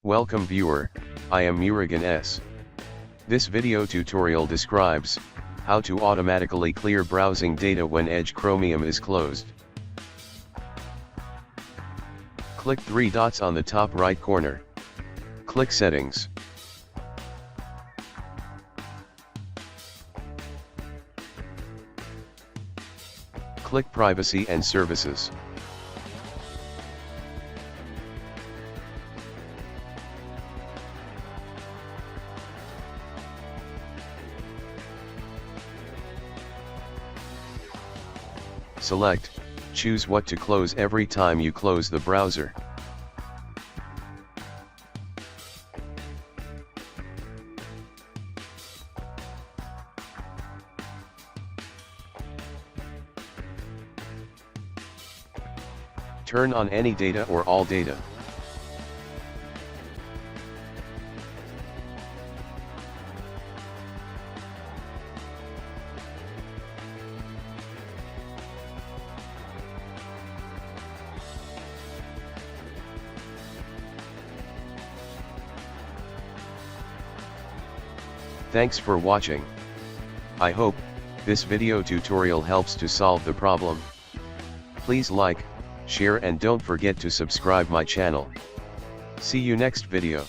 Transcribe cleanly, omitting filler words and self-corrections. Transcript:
Welcome viewer, I am Murugan S. This video tutorial describes how to automatically clear browsing data when Edge Chromium is closed. Click 3 dots on the top right corner. Click Settings. Click Privacy and Services. Select, choose what to close every time you close the browser. Turn on any data or all data. Thanks for watching. I hope this video tutorial helps to solve the problem. Please like, share and don't forget to subscribe my channel. See you next video.